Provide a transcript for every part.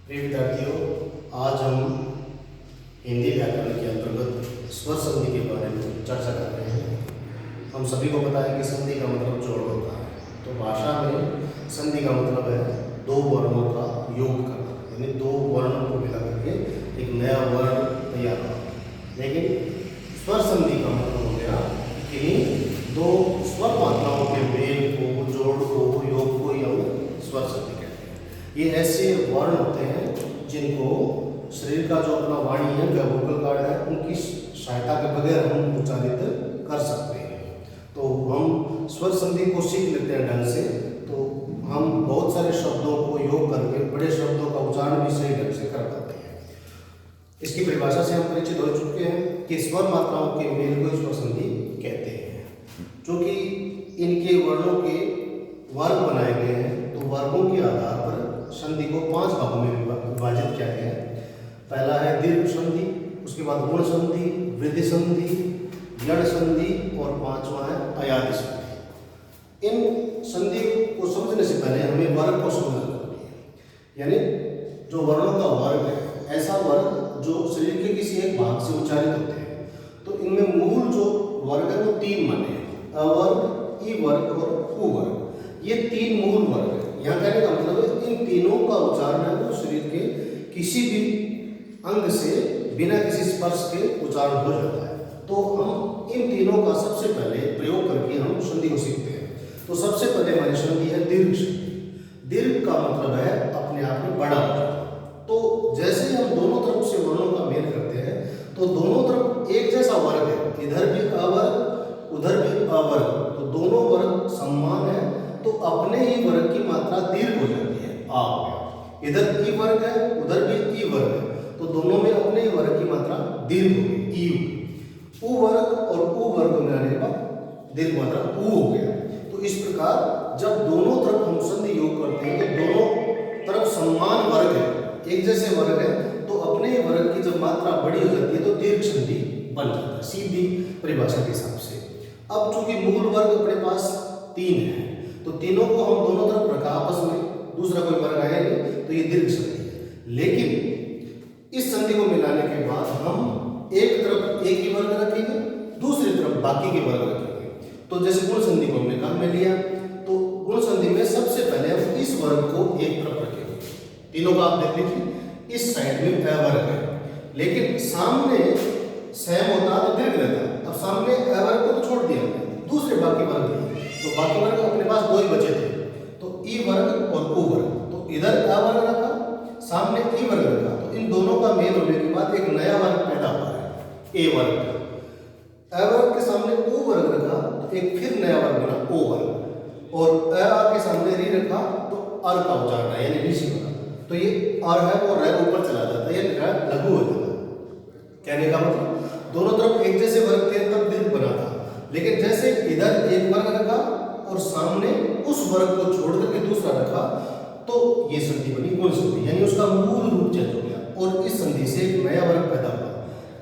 प्रिय विद्यार्थियों, आज हम हिंदी व्याकरण के अंतर्गत स्वर संधि के बारे में चर्चा कर रहे हैं। हम सभी को पता है कि संधि का मतलब जोड़ होता है। तो भाषा में संधि का मतलब है दो वर्णों का योग करना, यानी दो वर्णों को मिला करके एक नया वर्ण तैयार करना। लेकिन स्वर संधि का मतलब हो गया कि दो स्वर मात्राओं के मेल को, जोड़ को, योग को ही हम स्वर संधि कहते हैं। ये ऐसे वर्ण होते हैं जिनको शरीर का जो अपना वाणी यंत्र है, वोकल कार्ड है, उनकी सहायता के बगैर हम उच्चारित कर सकते हैं। तो हम स्वर संधि को सीख लेते हैं ढंग से, तो हम बहुत सारे शब्दों को योग करके बड़े शब्दों का उच्चारण भी सही ढंग से कर पाते हैं। इसकी परिभाषा से हम परिचित हो चुके हैं कि स्वर मात्राओं के मेल को स्वर संधि कहते हैं। चूंकि इनके वर्णों के वर्ग बनाए गए हैं, तो वर्गों के आधार पर संधि को 5 भागों में विभाजित किया गया है। पहला है दीर्घ संधि, उसके बाद गुण संधि, वृद्धि संधि, यण संधि और 5वां है अयादि संधि। इन संधि को समझने से पहले हमें वर्ग को समझना जरूरी है। यानी जो वर्णों का वर्ग है, ऐसा वर्ग जो शरीर के किसी एक भाग से उच्चारित होते हैं। तो इनमें मूल जो वर्ग है वो 3 माने हैं, अवर्ग, ई वर्ग और उ वर्ग। ये 3 मूल वर्ग है। यहाँ कहने का मतलब है इन तीनों का उच्चारण है वो शरीर के किसी भी अंग से बिना किसी स्पर्श के उच्चारण हो जाता है। तो हम इन तीनों का सबसे पहले प्रयोग करके हम संधि को सीखते हैं। तो सबसे पहले हमारी संधि है दीर्घ संधि। दीर्घ का मतलब है अपने आप में बड़ा हो जाना। तो जैसे ही हम दोनों तरफ से वर्णों का मेल करते हैं, तो दोनों तरफ एक जैसा वर्ग है, इधर भी अवर्ग उधर भी अवर्ग, तो दोनों वर्ग समान है, तो अपने ही वर्ग की मात्रा दीर्घ हो जाती है, आ हो गया। इधर ई वर्ग है, उधर भी ई वर्ग है, तो दोनों में अपने ही वर्ग की मात्रा दीर्घ हो गई, ई। उ वर्ग और उ वर्ग मिलाने के बाद दीर्घ मात्रा उ हो गया। तो इस प्रकार जब दोनों तरफ हम संधि योग करते हैं, तो दोनों तरफ समान वर्ग है, एक जैसे वर्ग है, तो अपने ही वर्ग की जब मात्रा बड़ी हो जाती है तो दीर्घ संधि बन जाता है, सीधी परिभाषा के हिसाब से। अब चूंकि मूल वर्ग अपने पास 3 है, तो तीनों को हम दोनों तरफ रखा आपस में, दूसरा कोई वर्ग आया नहीं, तो ये दीर्घ संधि है। लेकिन इस संधि को मिलाने के बाद हम एक तरफ एक ही वर्ग रखेंगे, दूसरी तरफ बाकी के वर्ग रखेंगे। तो जैसे गुण संधि को हमने काम में लिया, तो गुण संधि में सबसे पहले हम इस वर्ग को एक तरफ रखेंगे। तीनों का आप देख लीजिए, इस साइड में अवर्ग है, लेकिन सामने सैम होता तो दीर्घ रहता। अब सामने अवर्ग को तो छोड़ दिया, दूसरे बाकी वर्ग लिए, तो बाकी वर्ग अपने पास 2 ही बचे थे, तो ई वर्ग और उ वर्ग। तो इधर अवर्ग रखा, सामने ई वर्ग रखा, तो इन दोनों का मेल होने के बाद एक नया वर्ग पैदा हुआ है, ए वर्ग। अवर्ग के सामने उ वर्ग रखा, तो एक फिर नया वर्ग बना ओ वर्ग, और अ के सामने री रखा, तो अर का उच्चारण है, यानी ऋषि बना। तो ये अर है वो र ऊपर चला जाता है, ये लघु हो जाता है। कहने का मतलब दोनों तरफ एक जैसे वर्ग थे तब दीर्घ बना था, लेकिन जैसे इधर एक वर्ग रखा और सामने उस वर्ग को छोड़ करके दूसरा रखा, तो ये संधि बनी गुण संधि, यानी उसका मूल रूप चेंज हो गया और इस संधि से एक नया वर्ग पैदा हुआ।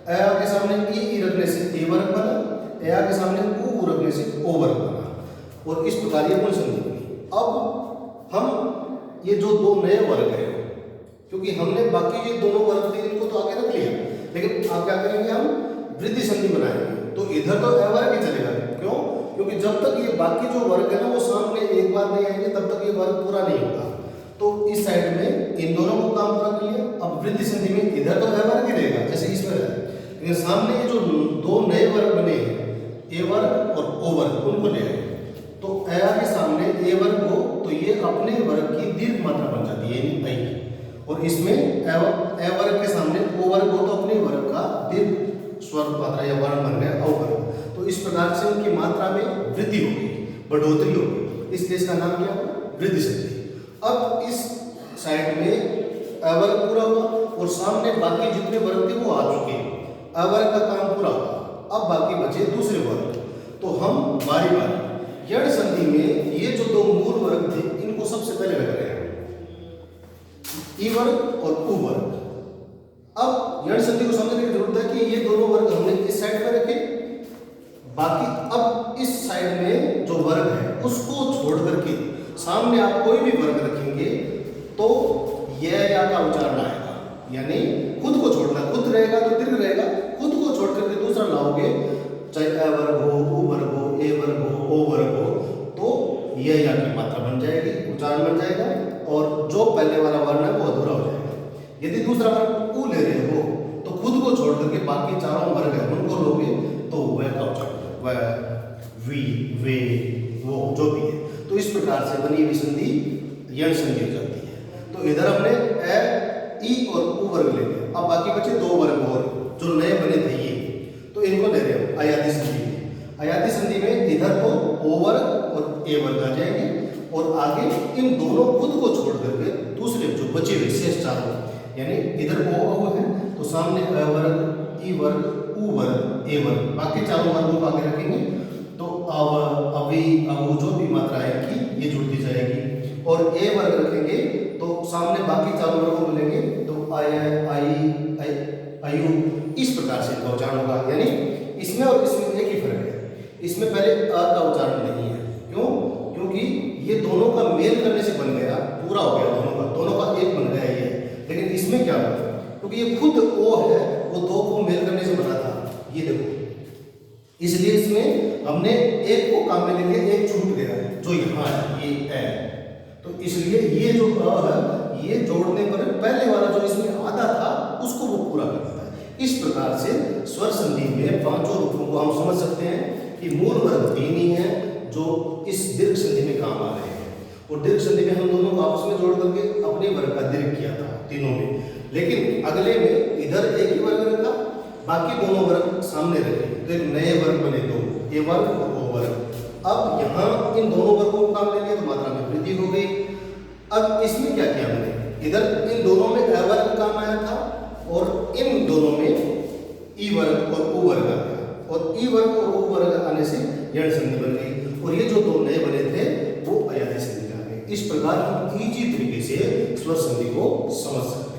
अ के सामने ई रखने से ए वर्ग बना, ए के सामने उ रखने से ओ वर्ग बना, और इस प्रकार ये गुण संधि बनी। अब हम ये जो 2 नए वर्ग हैं, क्योंकि हमने बाकी ये दोनों वर्ग थे इनको तो आगे रख लिया, लेकिन आप क्या करेंगे, हम वृद्धि संधि बनाएंगे। तो इधर तो अवर्ग ही चलेगा, क्यों? क्योंकि जब तक ये बाकी जो वर्ग है ना वो सामने एक बार नहीं आएंगे, तब तक ये वर्ग पूरा नहीं होगा। तो इस साइड में इन दोनों को काम पूरा कर लिया। अब वृद्धि संधि में इधर तो अवर्ग ही रहेगा जैसे इसमें है, लेकिन सामने ये जो 2 नए वर्ग बने हैं, ए वर्ग और ओ वर्ग, उनको ले आए। तो अ के सामने ए वर्ग हो, तो ये अपने वर्ग की दीर्घ मात्रा बन जाती है, यानी ऐ। और इसमें अ वर्ग के सामने ओ वर्ग हो, तो अपने वर्ग का दीर्घ स्वर मात्रा या वर्ण बन गया औ वर्ग। तो इस प्रकार से उनकी मात्रा में वृद्धि हो गई, बढ़ोतरी हो गई, इसलिए इसका नाम क्या हुआ, वृद्धि संधि। अब इस साइड में अवर्ग पूरा हुआ और सामने बाकी जितने वर्ग थे वो आ चुके हैं, अवर्ग का काम पूरा हुआ। अब बाकी बचे दूसरे वर्ग, तो हम बारी बारी यण संधि में ये जो 2 मूल वर्ग थे इनको सबसे पहले लगा रहे हैं, ई वर्ग और उ वर्ग। अब यण संधि को समझने की जरूरत है कि ये दोनों वर्ग हमने इस साइड में रखे, बाकी अब इस साइड में जो वर्ग है उसको छोड़ करके सामने आप कोई भी वर्ग रखेंगे, तो या का उच्चारण आएगा, यानी खुद को छोड़ना, खुद रहेगा तो दीर्घ रहेगा, खुद को छोड़ करके दूसरा लाओगे, चाहे अ वर्ग हो, उ वर्ग हो, ए वर्ग हो, ओ वर्ग हो, तो या की मात्रा बन जाएगी, उच्चारण बन जाएगा, और जो पहले वाला वर्ण है वो अधूरा हो जाएगा। यदि दूसरा वर्ग उ ले रहे हो तो खुद को छोड़ करके बाकी चारों वर्ग है उनको लोगे तो वह का उच्चारण, वह, वी, वे, वो जो भी है। तो इस प्रकार से बनी हुई संधि यण संधि हो जाती है। तो इधर हमने ए, ई और उ वर्ग ले लिया। अब बाकी बचे दो वर्ग और जो नए बने थे ये, तो इनको ले रहे हो अयादी संधि में। अयादी संधि में इधर तो ओ वर्ग और ए वर्ग आ जाएंगे, और आगे इन दोनों खुद को छोड़ करके दूसरे जो बचे हुए शेष चारों, यानी इधर ओ है तो सामने अ वर्ग, ई वर्ग, उ वर्ग, ए वर्ग, बाकी चारों वर्गों को आगे रखेंगे तो अव, अवी, अवु जो भी मात्रा आएगी ये जुड़ती जाएगी, और ए वर्ग रखेंगे तो सामने बाकी चारों वर्गों को लेंगे तो आय, आई, अयु, इस प्रकार से इनका उच्चारण होगा। यानी इसमें और इसमें एक ही फर्क है, इसमें पहले अ का उच्चारण नहीं है। क्यों? क्योंकि ये दोनों का मेल करने से बन गया, पूरा हो गया, दोनों का एक बन गया ये। लेकिन इसमें क्या हुआ, क्योंकि ये खुद ओ है, वो दो को मेल करने से बना था, ये देखो, इसलिए इसमें हमने एक को काम में ले लिया, एक छूट गया जो यहाँ है, ये है। तो इसलिए ये जो अ है, ये जोड़ने पर पहले वाला जो इसमें आधा था उसको वो पूरा कर देता है। इस प्रकार से स्वर संधि में पांचों रूपों को हम समझ सकते हैं कि मूल वर्ग तीन ही है जो इस दीर्घ संधि में काम आ रहे हैं, और दीर्घ संधि में हम दोनों को आपस में जोड़ करके अपने वर्ग का दीर्घ किया था तीनों में। लेकिन अगले में इधर एक ही वर्ग रखा, बाकी दोनों वर्ग सामने रखे, तो एक नए वर्ग बने दो, ए वर्ग और ओ वर्ग। अब यहाँ इन दोनों वर्गों को काम ले लिया तो मात्रा में वृद्धि हो गई। अब इसमें क्या किया मैंने, इधर इन दोनों में अ वर्ग काम आया था, और इन दोनों में ई वर्ग और उ वर्ग आ गया, और ई वर्ग और उ वर्ग आने से यण संधि बन गई, और ये जो दो नए बने थे वो अयादी संधि आ गए। इस प्रकार हम इजी तरीके से स्वर संधि को समझ सकते हैं।